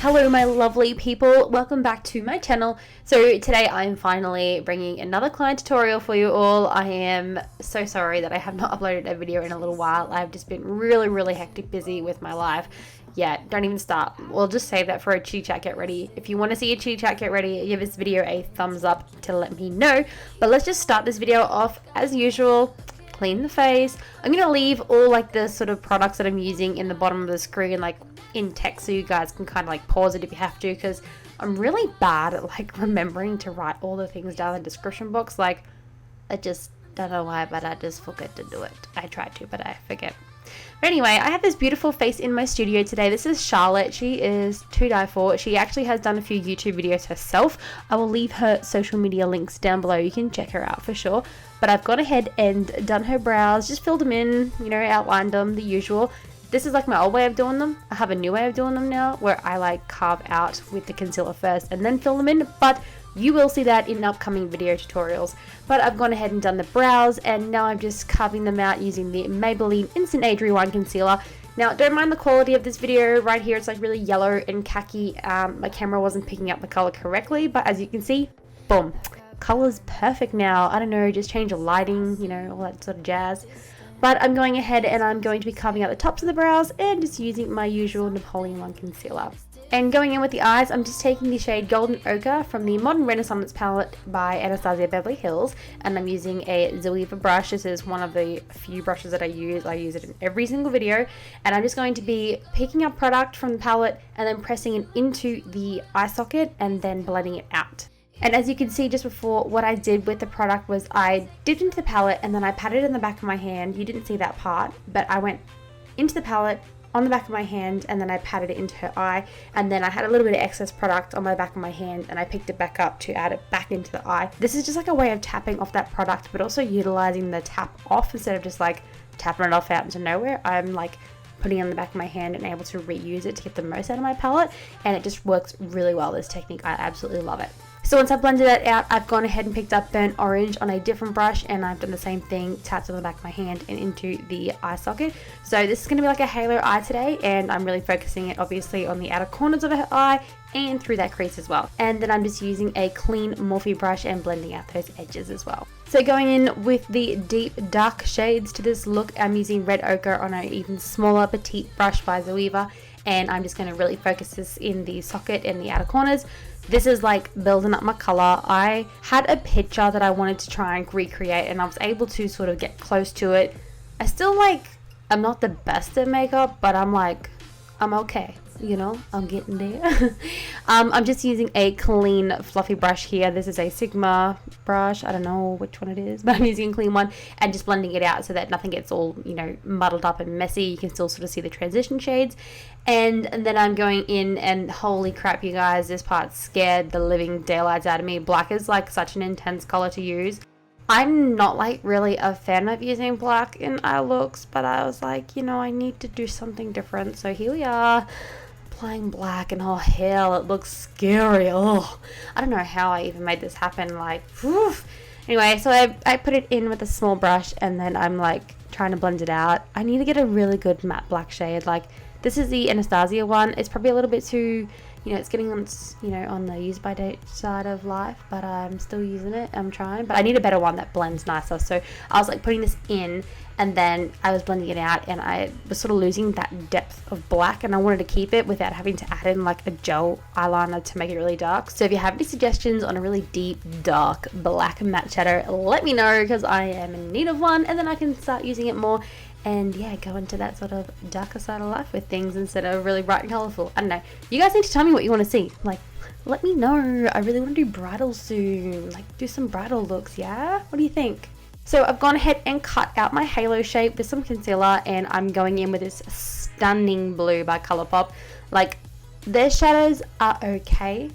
Hello my lovely people, welcome back to my channel. So today I'm finally bringing another client tutorial for you all. I am so sorry that I have not uploaded a video in a little while. I've just been really hectic busy with my life. Yeah, don't even start. We'll just save that for a chitty chat get ready. If you want to see a chitty chat get ready, give this video a thumbs up to let me know. But let's just start this video off as usual. Clean the face. I'm going to leave all like the sort of products that I'm using in the bottom of the screen like in text so you guys can kind of like pause it if you have to, because I'm really bad at like remembering to write all the things down in the description box. Like I just don't know why, but I just forget to do it. I try to, but I forget. But anyway, I have this beautiful face in my studio today. This is Charlotte. She is to die for. She actually has done a few YouTube videos herself. I will leave her social media links down below. You can check her out for sure. But I've gone ahead and done her brows, just filled them in, you know, outlined them, the usual. This is like my old way of doing them. I have a new way of doing them now where I like carve out with the concealer first and then fill them in. But you will see that in upcoming video tutorials. But I've gone ahead and done the brows, and now I'm just carving them out using the Maybelline Instant Age Rewind Concealer. Now, don't mind the quality of this video right here. It's like really yellow and khaki. My camera wasn't picking up the color correctly, but as you can see, boom. Color's perfect now. I don't know, just change the lighting, you know, all that sort of jazz. But I'm going ahead and I'm going to be carving out the tops of the brows and just using my usual Napoleon 1 concealer. And going in with the eyes, I'm just taking the shade Golden Ochre from the Modern Renaissance palette by Anastasia Beverly Hills, and I'm using a AZURE brush. This is one of the few brushes that I use. I use it in every single video, and I'm just going to be picking up product from the palette and then pressing it into the eye socket and then blending it out. And as you can see just before, what I did with the product was I dipped into the palette and then I patted it in the back of my hand. You didn't see that part, but I went into the palette on the back of my hand and then I patted it into her eye, and then I had a little bit of excess product on my back of my hand and I picked it back up to add it back into the eye. This is just like a way of tapping off that product, but also utilizing the tap off instead of just like tapping it off out into nowhere. I'm like putting it on the back of my hand and able to reuse it to get the most out of my palette, and it just works really well, this technique. I absolutely love it. So once I've blended that out, I've gone ahead and picked up burnt orange on a different brush, and I've done the same thing, tapped on the back of my hand and into the eye socket. So this is going to be like a halo eye today, and I'm really focusing it obviously on the outer corners of her eye and through that crease as well. And then I'm just using a clean Morphe brush and blending out those edges as well. So going in with the deep dark shades to this look, I'm using red ochre on an even smaller petite brush by Zoeva, and I'm just going to really focus this in the socket and the outer corners. This is like building up my color. I had a picture that I wanted to try and recreate, and I was able to sort of get close to it. I still I'm not the best at makeup, but I'm okay. You know, I'm getting there. I'm just using a clean fluffy brush here. This is a Sigma brush. I don't know which one it is, but I'm using a clean one and just blending it out so that nothing gets all, you know, muddled up and messy. You can still sort of see the transition shades. And then I'm going in, and holy crap, you guys, this part scared the living daylights out of me. Black is like such an intense color to use. I'm not like really a fan of using black in eye looks, but I was like, you know, I need to do something different. So here we are, applying black, and oh hell, it looks scary. Oh, I don't know how I even made this happen. Like, whew. Anyway, so I put it in with a small brush, and then I'm like trying to blend it out. I need to get a really good matte black shade. Like, this is the Anastasia one. It's probably a little bit too, you know, it's getting on, you know, on the use by date side of life, but I'm still using it. I'm trying, but I need a better one that blends nicer. So I was like putting this in, and then I was blending it out, and I was sort of losing that depth of black, and I wanted to keep it without having to add in like a gel eyeliner to make it really dark. So if you have any suggestions on a really deep, dark black matte shadow, let me know, because I am in need of one, and then I can start using it more. And yeah, go into that sort of darker side of life with things instead of really bright and colourful. I don't know. You guys need to tell me what you want to see. Like, let me know. I really want to do bridal soon. Like, do some bridal looks, yeah? What do you think? So I've gone ahead and cut out my halo shape with some concealer, and I'm going in with this stunning blue by Colourpop. Like, their shadows are okay,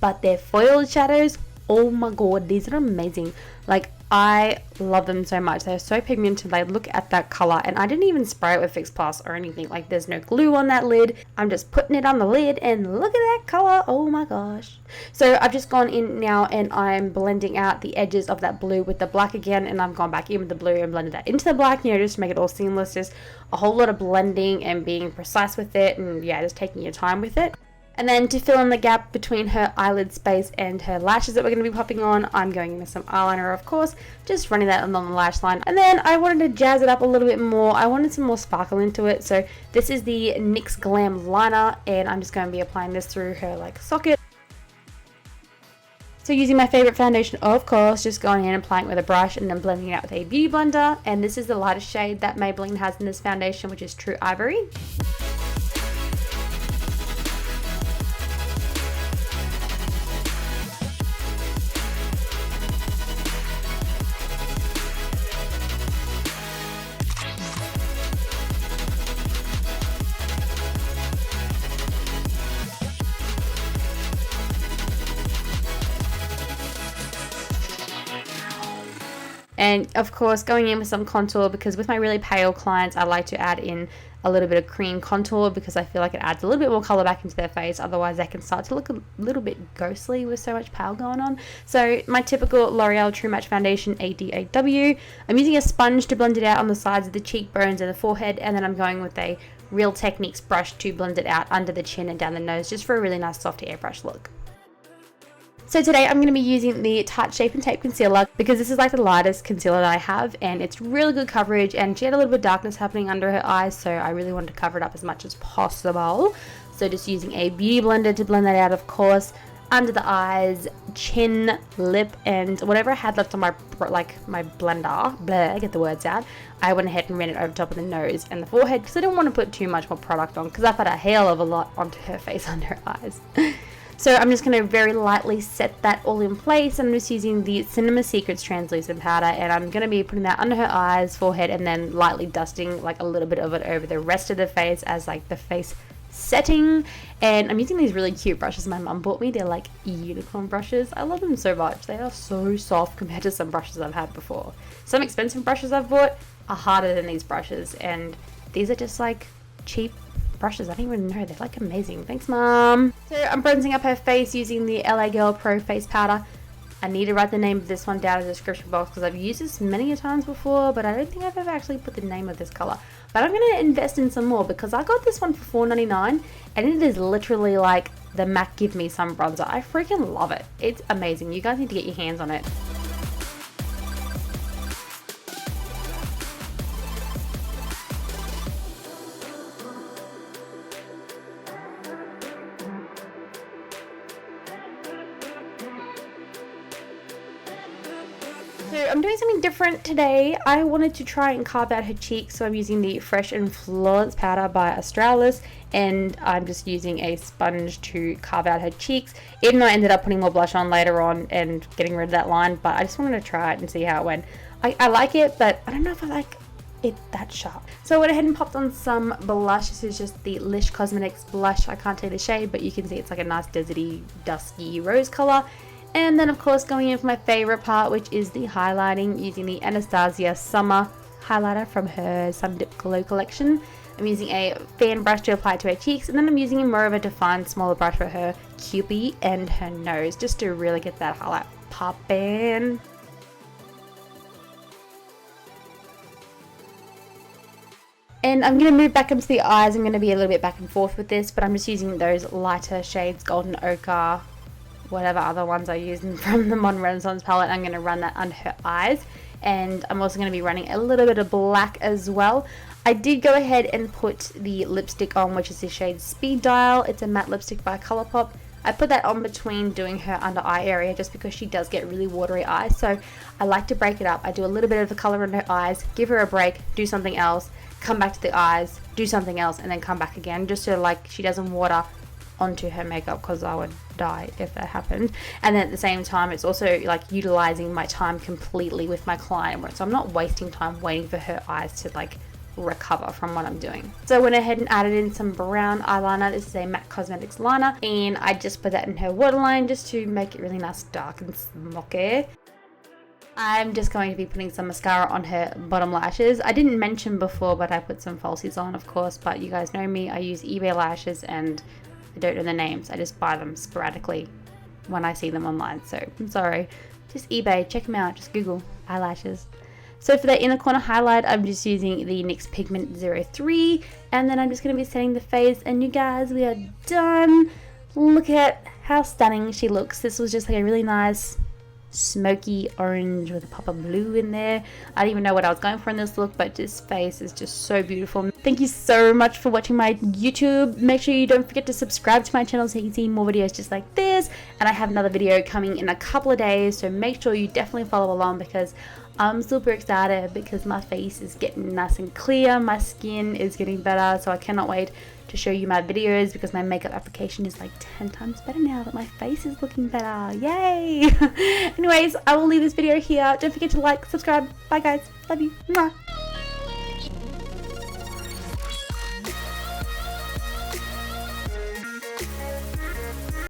but their foiled shadows, oh my god, these are amazing. Like, I love them so much. They're so pigmented. They look at that color, and I didn't even spray it with Fix Plus or anything. Like, there's no glue on that lid. I'm just putting it on the lid, and look at that color. Oh my gosh. So I've just gone in now, and I'm blending out the edges of that blue with the black again, and I've gone back in with the blue and blended that into the black, you know, just to make it all seamless. Just a whole lot of blending and being precise with it, and yeah, just taking your time with it. And then to fill in the gap between her eyelid space and her lashes that we're going to be popping on, I'm going in with some eyeliner, of course, just running that along the lash line. And then I wanted to jazz it up a little bit more. I wanted some more sparkle into it. So this is the NYX Glam liner, and I'm just going to be applying this through her like socket. So using my favorite foundation, of course, just going in and applying it with a brush and then blending it out with a beauty blender. And this is the lightest shade that Maybelline has in this foundation, which is True Ivory. And of course going in with some contour, because with my really pale clients I like to add in a little bit of cream contour because I feel like it adds a little bit more colour back into their face. Otherwise they can start to look a little bit ghostly with so much pale going on. So my typical L'Oreal True Match Foundation ADAW. I'm using a sponge to blend it out on the sides of the cheekbones and the forehead, and then I'm going with a Real Techniques brush to blend it out under the chin and down the nose, just for a really nice soft airbrush look. So today I'm going to be using the Tarte Shape and Tape Concealer because this is like the lightest concealer that I have, and it's really good coverage, and she had a little bit of darkness happening under her eyes, so I really wanted to cover it up as much as possible. So just using a beauty blender to blend that out, of course, under the eyes, chin, lip, and whatever I had left on my blender, blah, get the words out, I went ahead and ran it over top of the nose and the forehead because I didn't want to put too much more product on because I put a hell of a lot onto her face under her eyes. So I'm just going to very lightly set that all in place. I'm just using the Cinema Secrets translucent powder, and I'm going to be putting that under her eyes, forehead, and then lightly dusting like a little bit of it over the rest of the face as like the face setting. And I'm using these really cute brushes my mum bought me. They're like unicorn brushes. I love them so much. They are so soft compared to some brushes I've had before. Some expensive brushes I've bought are harder than these brushes, and these are just like cheap brushes. I don't even know. They're like amazing. Thanks, Mom. So I'm bronzing up her face using the LA Girl Pro Face Powder. I need to write the name of this one down in the description box because I've used this many a times before, but I don't think I've ever actually put the name of this color. But I'm going to invest in some more because I got this one for $4.99 and it is literally like the MAC Give Me Some bronzer. I freaking love it. It's amazing. You guys need to get your hands on it. So I'm doing something different today. I wanted to try and carve out her cheeks, so I'm using the Fresh and Flawless powder by Australis, and I'm just using a sponge to carve out her cheeks. Even though I ended up putting more blush on later on and getting rid of that line, but I just wanted to try it and see how it went. I like it, but I don't know if I like it that sharp. So I went ahead and popped on some blush. This is just the Lish Cosmetics blush. I can't tell you the shade, but you can see it's like a nice deserty, dusky rose color. And then of course going in for my favorite part, which is the highlighting, using the Anastasia Summer highlighter from her Sundipped Glow collection. I'm using a fan brush to apply it to her cheeks, and then I'm using a more of a defined smaller brush for her cupid and her nose, just to really get that highlight poppin'. And I'm going to move back into the eyes. I'm going to be a little bit back and forth with this, but I'm just using those lighter shades, Golden Ochre, whatever other ones I use from the Modern Renaissance palette. I'm going to run that under her eyes, and I'm also going to be running a little bit of black as well. I did go ahead and put the lipstick on, which is the shade Speed Dial. It's a matte lipstick by Colourpop. I put that on between doing her under eye area just because she does get really watery eyes, so I like to break it up. I do a little bit of the colour in her eyes, give her a break, do something else, come back to the eyes, do something else, and then come back again, just so like she doesn't water onto her makeup, because I would die if that happened. And then at the same time, it's also like utilizing my time completely with my client, so I'm not wasting time waiting for her eyes to like recover from what I'm doing. So I went ahead and added in some brown eyeliner. This is a MAC Cosmetics liner, and I just put that in her waterline just to make it really nice, dark and smoky. I'm just going to be putting some mascara on her bottom lashes. I didn't mention before, but I put some falsies on, of course, but you guys know me. I use eBay lashes, and I don't know the names. I just buy them sporadically when I see them online, so I'm sorry. Just eBay, check them out, just Google eyelashes. So for that inner corner highlight, I'm just using the NYX Pigment 03, and then I'm just going to be setting the face, and you guys, we are done. look at how stunning she looks. This was just like a really nice smoky orange with a pop of blue in there. I don't even know what I was going for in this look, but this face is just so beautiful. Thank you so much for watching my YouTube. Make sure you don't forget to subscribe to my channel so you can see more videos just like this, and I have another video coming in a couple of days, so make sure you definitely follow along because I'm super excited because my face is getting nice and clear, my skin is getting better, so I cannot wait to show you my videos because my makeup application is like 10 times better now that my face is looking better. Yay! Anyways, I will leave this video here. Don't forget to like, subscribe. Bye guys. Love you. Mwah.